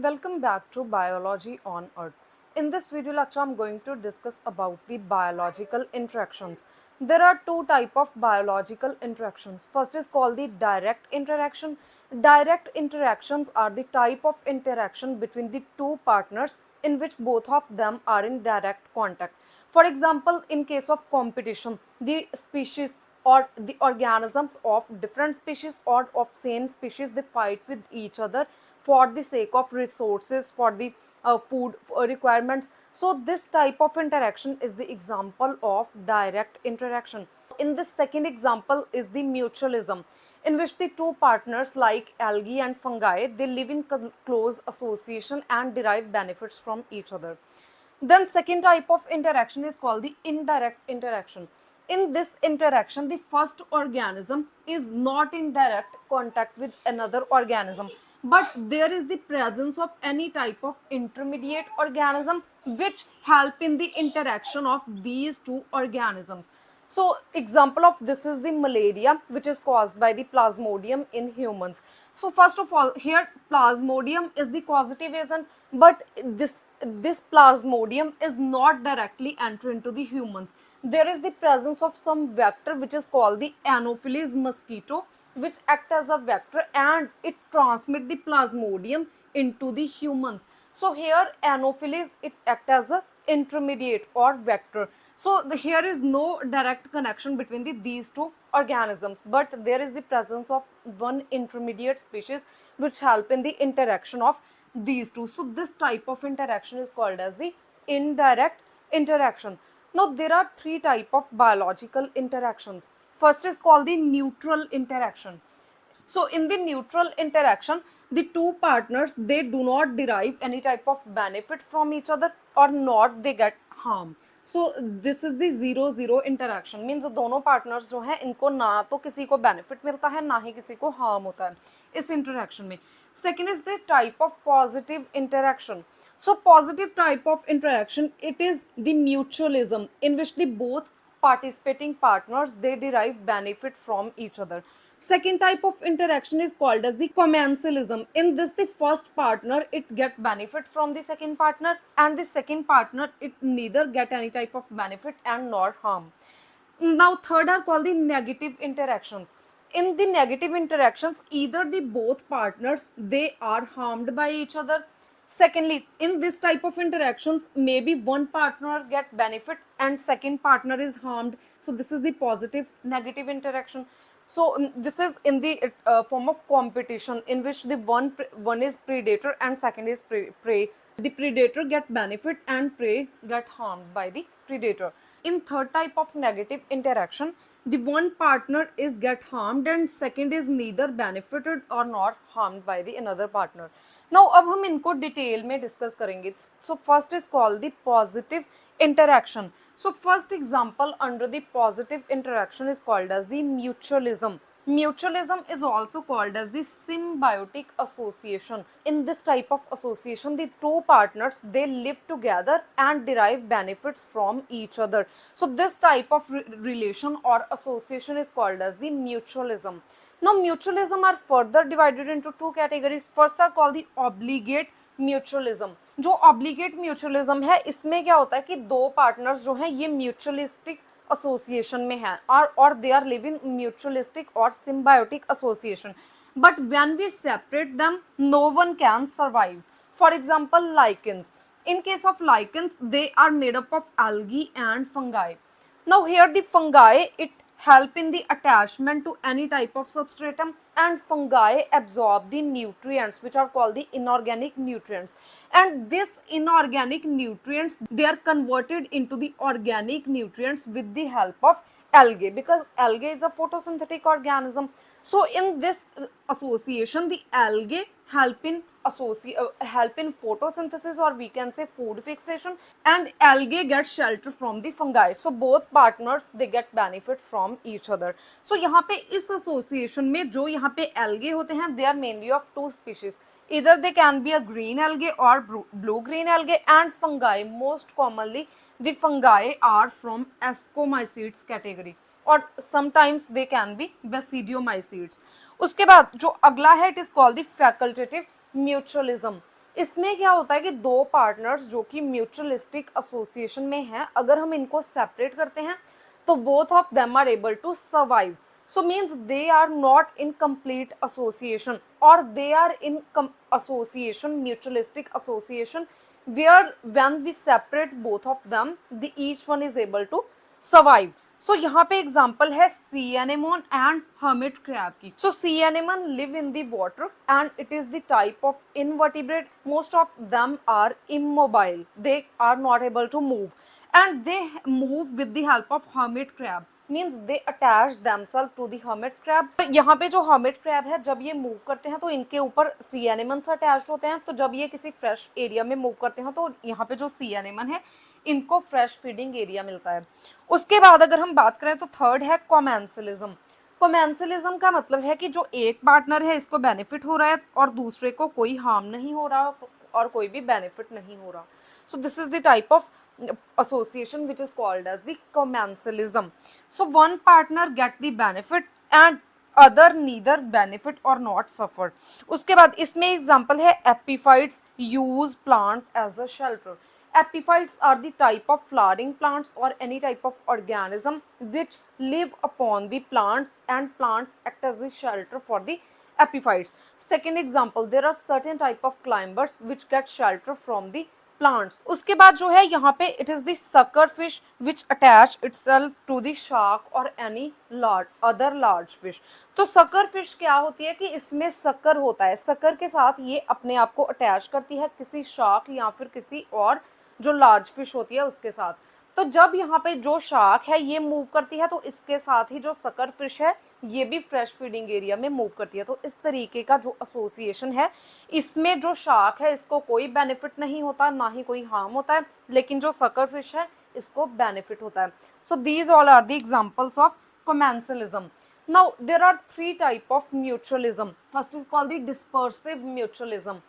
Welcome back to Biology on Earth. In this video lecture, I'm going to discuss about the biological interactions. There are two types of biological interactions. First is called the direct interaction. Direct interactions are the type of interaction between the two partners in which both of them are in direct contact. For example, in case of competition, the species or the organisms of different species or of same species, they fight with each other for the sake of resources, for the food requirements. So this type of interaction is the example of direct interaction. In this second example is the mutualism, in which the two partners like algae and fungi, they live in close association and derive benefits from each other. Then second type of interaction is called the indirect interaction. In this interaction, the first organism is not in direct contact with another organism, but there is the presence of any type of intermediate organism which help in the interaction of these two organisms. So example of this is the malaria, which is caused by the plasmodium in humans. So first of all, here plasmodium is the causative agent, but this plasmodium is not directly enter into the humans. There is the presence of some vector which is called the Anopheles mosquito, which act as a vector and it transmit the plasmodium into the humans. So here Anopheles, it act as a intermediate or vector. So here is no direct connection between these two organisms, but there is the presence of one intermediate species which help in the interaction of these two. So this type of interaction is called as the indirect interaction. Now there are three type of biological interactions. First is called the neutral interaction. So in the neutral interaction, the two partners, they do not derive any type of benefit from each other or not they get harm. So this is the 0-0 interaction, means दोनों partners जो हैं इनको ना तो किसी को benefit मिलता है ना ही किसी को harm होता है इस interaction में. Second is the type of positive interaction. So positive type of interaction, it is the mutualism, in which the both participating partners, they derive benefit from each other. Second type of interaction is called as the commensalism. In this, the first partner, it get benefit from the second partner, and the second partner, it neither get any type of benefit and nor harm. Now third are called the negative interactions. In the negative interactions, either the both partners, they are harmed by each other. Secondly, in this type of interactions, maybe one partner get benefit and second partner is harmed. So this is the positive negative interaction. So this is in the form of competition, in which the one is predator and second is prey. The predator get benefit and prey get harmed by the predator. In third type of negative interaction, the one partner is get harmed and second is neither benefited or not harmed by the another partner. Now अब हम इनको detail में discuss करेंगे. So first is called the positive interaction. So first example under the positive interaction is called as the mutualism. Mutualism is also called as the symbiotic association. In this type of association, the two partners, they live together and derive benefits from each other. So this type of relation or association is called as the mutualism. Now mutualism are further divided into two categories. First are called the obligate mutualism. जो obligate mutualism है, इसमें क्या होता है कि दो partners जो हैं ये म्यूचुअलिस्टिक एसोसिएशन में हैं और दे आर लिविंग म्यूचुअलिस्टिक और symbiotic association, but when we separate them no one can survive. For example lichens. In case of lichens, they are made up of algae and fungi. Now here the fungi, it help in the attachment to any type of substratum, and fungi absorb the nutrients which are called the inorganic nutrients, and this inorganic nutrients, they are converted into the organic nutrients with the help of algae, because algae is a photosynthetic organism. So in this association, the algae help in photosynthesis, or we can say food fixation, and algae get shelter from the fungi. So both partners, they get benefit from each other. So यहाँ पे इस association में जो यहाँ पे algae होते हैं, they are mainly of two species. Either they can be a green algae or blue green algae, and fungi, most commonly the fungi are from ascomycetes category, और sometimes they can be basidiomycetes. उसके बाद जो अगला है, it is called the facultative mutualism. इसमें क्या होता है कि दो पार्टनर्स जो कि म्यूचुअलिस्टिक एसोसिएशन में हैं, अगर हम इनको सेपरेट करते हैं तो both of them are able to survive. So means they are not in complete association, or they are in association, mutualistic association, where when we separate both of them, the each one is able to survive. So यहाँ पे example है sea anemone and hermit crab की. So sea anemone live in the water and it is the type of invertebrate. Most of them are immobile. They are not able to move and they move with the help of hermit crab. Means they attach themselves to the hermit crab. यहाँ पे जो hermit crab है, जब ये move करते हैं तो इनके ऊपर sea anemone अटैच होते हैं, तो जब ये किसी फ्रेश एरिया में मूव करते हैं तो यहाँ पे जो sea anemone है इनको फ्रेश फीडिंग एरिया मिलता है. उसके बाद अगर हम बात करें तो थर्ड है कॉमेंसलिज्म. कॉमेंसलिज्म का मतलब है कि जो एक पार्टनर है इसको बेनिफिट हो रहा है और दूसरे को कोई हार्म नहीं हो रहा और कोई भी बेनिफिट नहीं हो रहा. सो this is the type of association which is called as the commensalism. So one partner get the benefit and other neither benefit or not suffer. उसके बाद इसमें एग्जांपल है epiphytes use plant as a shelter. Epiphytes are the type of flowering plants or any type of organism which live upon the plants and plants act as the shelter for the epiphytes. Second example, there are certain type of climbers which get shelter from the plants. उसके बाद जो है यहाँ पे it is the sucker fish which attach itself to the shark और any large other large fish. तो sucker fish क्या होती है कि इसमें सकर होता है, सकर के साथ ये अपने आप को अटैच करती है किसी शार्क या फिर किसी और जो लार्ज फिश होती है उसके साथ. तो जब यहाँ पे जो शार्क है ये मूव करती है तो इसके साथ ही जो सकर फिश है ये भी फ्रेश फीडिंग एरिया में मूव करती है. तो इस तरीके का जो एसोसिएशन है इसमें जो शार्क है इसको कोई बेनिफिट नहीं होता, ना ही कोई हार्म होता है, लेकिन जो सकर फिश है इसको बेनिफिट होता है. So these all are the examples of commensalism. Now there are three type of mutualism. First is called the dispersive mutualism.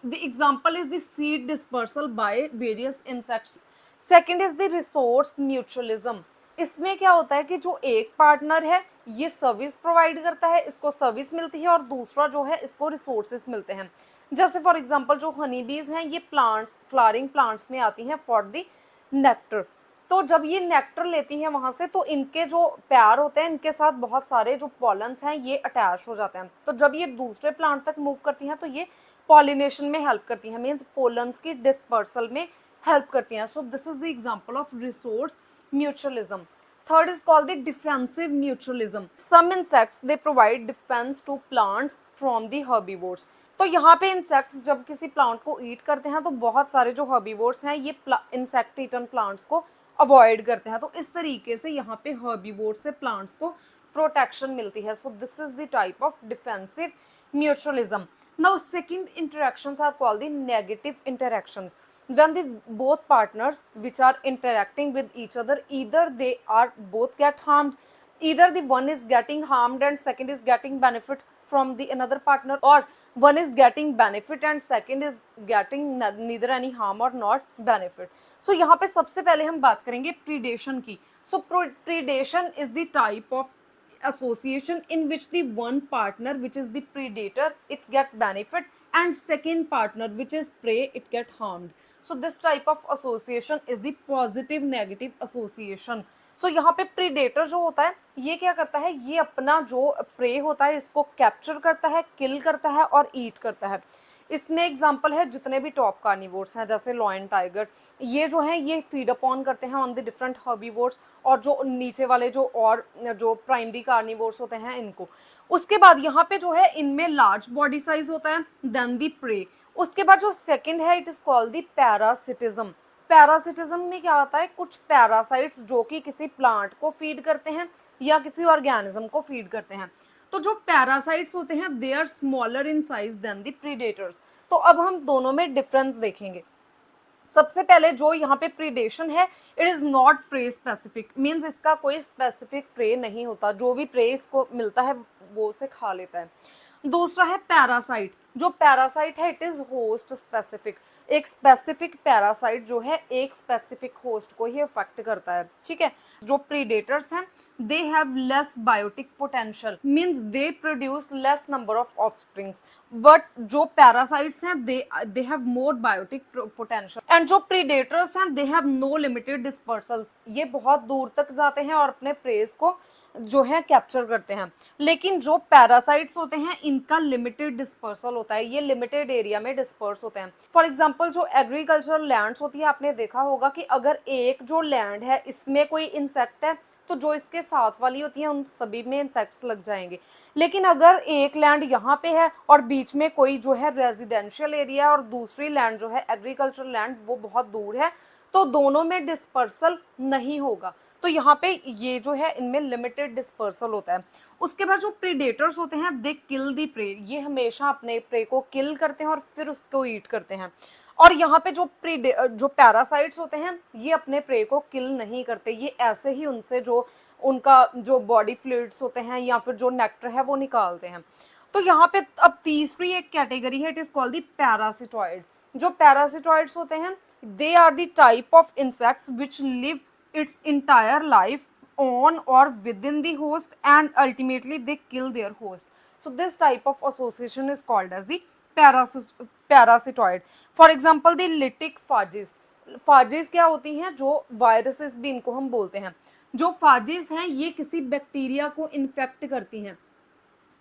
The example is the seed dispersal by various insects. Second is the resource mutualism. इसमें क्या होता है कि जो एक partner है ये service provide करता है, इसको सर्विस मिलती है और दूसरा जो है इसको रिसोर्सेज मिलते हैं. जैसे फॉर एग्जांपल जो हनी बीज हैं ये प्लांट्स फ्लावरिंग प्लांट्स में आती हैं फॉर द नेक्टर. तो जब ये नेक्टर लेती हैं वहाँ से तो इनके जो प्यार होते हैं इनके साथ बहुत सारे जो पॉलन्स हैं ये अटैच हो जाते हैं. तो जब ये दूसरे प्लांट तक मूव करती हैं तो ये पॉलिनेशन में हेल्प करती हैं, मीन्स पोलन्स की डिस्पर्सल में हेल्प करती हैं. So this is the example of resource mutualism. Third is called the defensive mutualism. Some insects they provide defence to plants from the herbivores. तो यहाँ पे इंसेक्ट्स जब किसी प्लांट को ईट करते हैं तो बहुत सारे जो हर्बीवोर्स हैं ये इंसेक्ट ईटन प्लांट्स को अवॉइड करते हैं. तो इस तरीके से यहाँ पे हर्बीवोर्स से प्लांट्स को प्रोटेक्शन मिलती है. सो this is the type of defensive mutualism. Now second interactions are called the negative interactions. When the both partners which are interacting with each other, either they are both get harmed, either the one is getting harmed and second is getting benefit from the another partner, or one is getting benefit and second is getting neither any harm or not benefit. So यहाँ पे सबसे पहले हम बात करेंगे predation की. So predation is the type of association in which the one partner which is the predator it get benefit and second partner which is prey it get harmed. So this type of association is the positive negative association. So यहाँ पे predator जो होता है ये क्या करता है, ये अपना जो prey होता है इसको कैप्चर करता है, किल करता है और ईट करता है. इसमें एग्जांपल है जितने भी टॉप कार्निवोर्स हैं जैसे लॉयन टाइगर, ये जो हैं ये फीड अपॉन करते हैं ऑन द डिफरेंट हर्बीवोर्स, और जो नीचे वाले जो और जो प्राइमरी कार्निवोर्स होते हैं इनको. उसके बाद यहाँ पे जो है इनमें लार्ज बॉडी साइज होता है देन द प्रे. उसके बाद जो सेकंड है it is called the parasitism. Parasitism में क्या होता है, कुछ पैरासाइट्स जो कि किसी प्लांट को फीड करते हैं या किसी ऑर्गेनिज्म को फीड करते हैं. तो जो पैरासाइट्स होते हैं they are smaller in size than the predators. तो अब हम दोनों में डिफरेंस देखेंगे. सबसे पहले जो यहाँ पे प्रीडेशन है it is not prey specific, means इसका कोई स्पेसिफिक प्रे नहीं होता, जो भी प्रे इसको मिलता है वो उसे खा लेता है. दूसरा है पैरासाइट। जो पैरासाइट है इट इज होस्ट स्पेसिफिक। एक स्पेसिफिक पैरासाइट जो है एक स्पेसिफिक होस्ट को ही अफेक्ट करता है, ठीक है। जो प्रीडेटर्स हैं they have less biotic potential, means they produce less number of offsprings, but जो पैरासाइट्स हैं they have more biotic potential. And जो प्रीडेटर्स हैं they have no limited dispersals, ये बहुत दूर तक जाते हैं और अपने प्रेज को जो है कैप्चर करते हैं। लेकिन जो पैरासाइट्स होते हैं इनका लिमिटेड डिस्पर्सल होता है, ये लिमिटेड एरिया में डिस्पर्स होते हैं। फॉर एग्जांपल जो एग्रीकल्चरल लैंड्स होती है, आपने देखा होगा कि अगर एक जो लैंड है इसमें कोई इंसेक्ट है तो जो इसके साथ वाली होती है उन सभी में इंसेक्ट्स लग जाएंगे। लेकिन अगर एक लैंड यहाँ पे है और बीच में कोई जो है रेजिडेंशियल एरिया और दूसरी लैंड जो है एग्रीकल्चरल लैंड वो बहुत दूर है, तो दोनों में डिस्पर्सल नहीं होगा। तो यहाँ पे ये जो है इनमें लिमिटेड डिस्पर्सल होता है। उसके बाद जो प्रीडेटर्स होते हैं दे किल दी प्रे, ये हमेशा अपने प्रे को किल करते हैं और फिर उसको ईट करते हैं। और यहाँ पे जो पैरासाइट्स होते हैं ये अपने प्रे को किल नहीं करते, ये ऐसे ही उनसे जो उनका जो बॉडी फ्लूइड्स होते हैं या फिर जो नेक्टर है वो निकालते हैं। तो यहाँ पे अब तीसरी एक कैटेगरी है, it is called the parasitoid. जो पैरासिटॉइड्स होते हैं they are the type of insects which live its entire life on or within the host and ultimately they kill their host. So this type of association is called as the parasitoid. For example the lytic phages. phages क्या होती हैं? जो viruses भी इनको हम बोलते हैं। जो phages हैं ये किसी बैक्टीरिया को इन्फेक्ट करती हैं।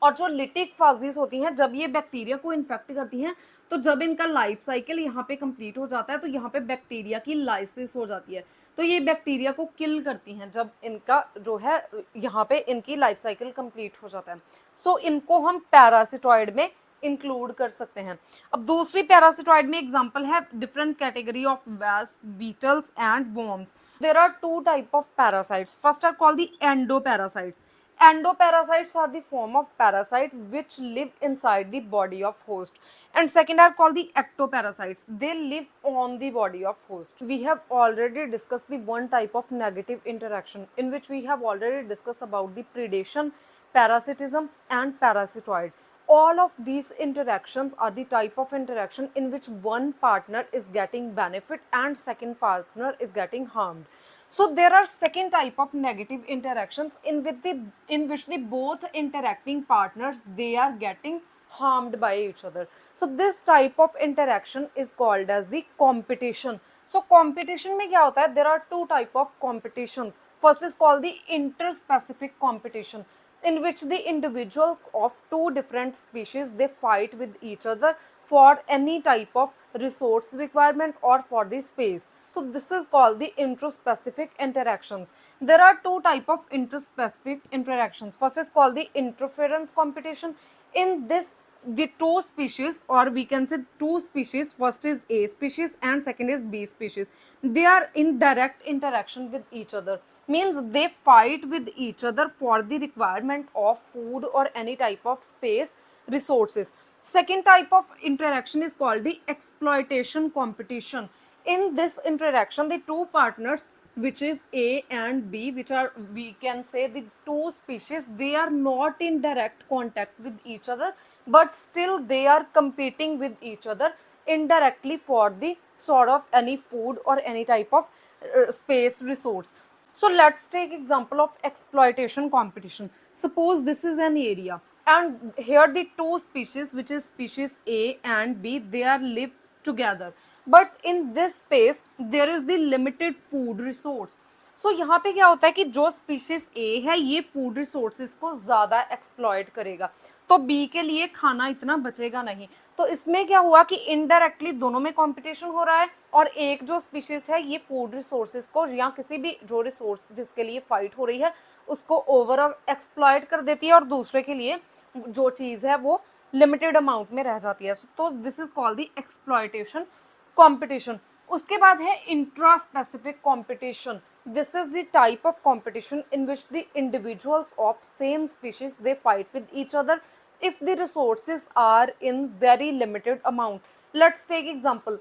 और जो लिटिक फाजीज होती हैं जब ये बैक्टीरिया को इन्फेक्ट करती हैं तो जब इनका लाइफ साइकिल यहाँ पे कंप्लीट हो जाता है तो यहाँ पे बैक्टीरिया की लाइसिस हो जाती है, तो ये बैक्टीरिया को किल करती हैं जब इनका जो है यहाँ पे इनकी लाइफ साइकिल कंप्लीट हो जाता है। सो इनको हम पैरासिटॉइड में इंक्लूड कर सकते हैं। अब दूसरी पैरासिटॉइड में एग्जांपल है डिफरेंट कैटेगरी ऑफ वैस, beetles and worms. There are two type of parasites. First are called the endoparasites. Endoparasites are the form of parasite which live inside the body of host, and second are called the ectoparasites. They live on the body of host. We have already discussed the one type of negative interaction in which we have already discussed about the predation, parasitism and parasitoid. All of these interactions are the type of interaction in which one partner is getting benefit and second partner is getting harmed. So there are second type of negative interactions in which the both interacting partners they are getting harmed by each other. So this type of interaction is called as the competition. So competition में क्या होता है? There are two type of competitions. First is called the interspecific competition, in which the individuals of two different species they fight with each other for any type of resource requirement or for the space. So this is called the interspecific interactions. There are two type of interspecific interactions. First is called the interference competition. In this the two species, or we can say two species, first is A species and second is B species, they are in direct interaction with each other, means they fight with each other for the requirement of food or any type of space resources. Second type of interaction is called the exploitation competition. In this interaction the two partners which is A and B, which are we can say the two species, they are not in direct contact with each other, but still they are competing with each other indirectly for the sort of any food or any type of space resource. So let's take example of exploitation competition. Suppose this is an area and here the two species which is species A and B they are live together, but in this space there is the limited food resource. सो यहाँ पे क्या होता है कि जो species ए है ये food resources को ज़्यादा एक्सप्लॉयट करेगा, तो बी के लिए खाना इतना बचेगा नहीं। तो इसमें क्या हुआ कि इनडायरेक्टली दोनों में कंपटीशन हो रहा है और एक जो स्पीशीज है ये फूड रिसोर्सेज को या किसी भी जो रिसोर्स जिसके लिए फाइट हो रही है उसको ओवरऑल एक्सप्लॉयट कर देती है और दूसरे के लिए जो चीज़ है वो लिमिटेड अमाउंट में रह जाती है। तो this is called the exploitation competition. उसके बाद है intra specific competition. This is the type of competition in which the individuals of same species they fight with each other if the resources are in very limited amount. Let's take example.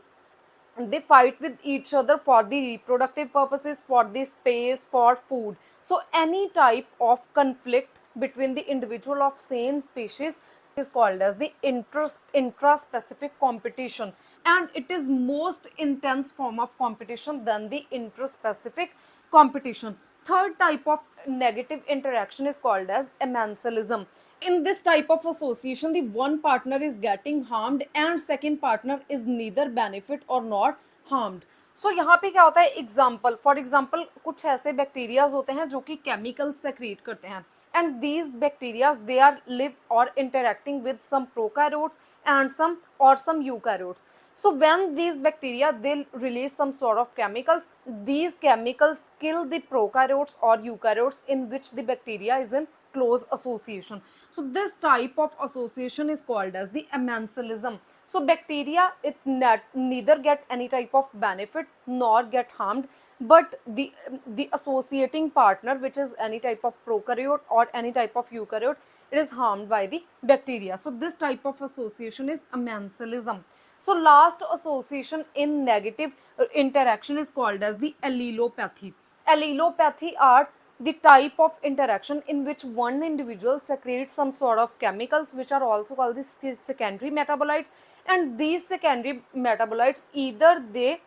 They fight with each other for the reproductive purposes, for the space, for food. So any type of conflict between the individual of same species is called as the intraspecific competition, and it is most intense form of competition than the interspecific competition. Third type of negative interaction is called as amensalism. In this type of association, the one partner is getting harmed and second partner is neither benefit or not harmed. सो यहाँ पे क्या होता है, example for example कुछ ऐसे bacterias होते हैं जो कि केमिकल सेक्रेट करते हैं, and these bacteria they are live or interacting with some prokaryotes and some eukaryotes. So when these bacteria they release some sort of chemicals, these chemicals kill the prokaryotes or eukaryotes in which the bacteria is in close association. So this type of association is called as the amensalism. So bacteria it neither get any type of benefit nor get harmed, but the associating partner, which is any type of prokaryote or any type of eukaryote, it is harmed by the bacteria. So this type of association is amensalism. So last association in negative interaction is called as the allelopathy. Allelopathy are the type of interaction in which one individual secretes some sort of chemicals which are also called the secondary metabolites, and these secondary metabolites either they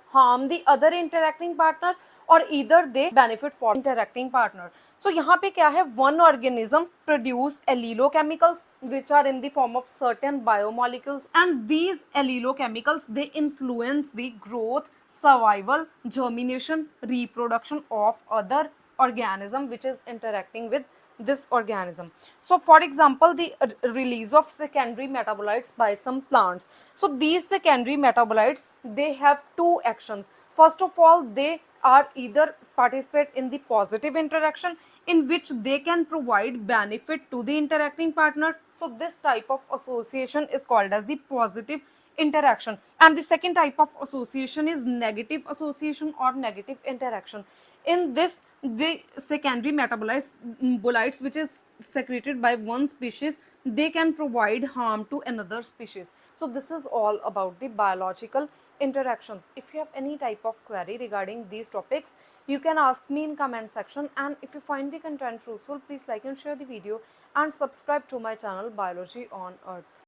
harm the other interacting partner or either they benefit for interacting partner. So यहाँ पे क्या है, one organism produce allelochemicals which are in the form of certain biomolecules, and these allelochemicals they influence the growth, survival, germination, reproduction of other organism which is interacting with this organism. So for example, the release of secondary metabolites by some plants. So these secondary metabolites they have two actions. First of all, they are either participate in the positive interaction in which they can provide benefit to the interacting partner. So this type of association is called as the positive interaction, and the second type of association is negative association or negative interaction. In this, the secondary metabolites which is secreted by one species, they can provide harm to another species. So this is all about the biological interactions. If you have any type of query regarding these topics, you can ask me in comment section, and if you find the content useful, please like and share the video and subscribe to my channel Biology on Earth.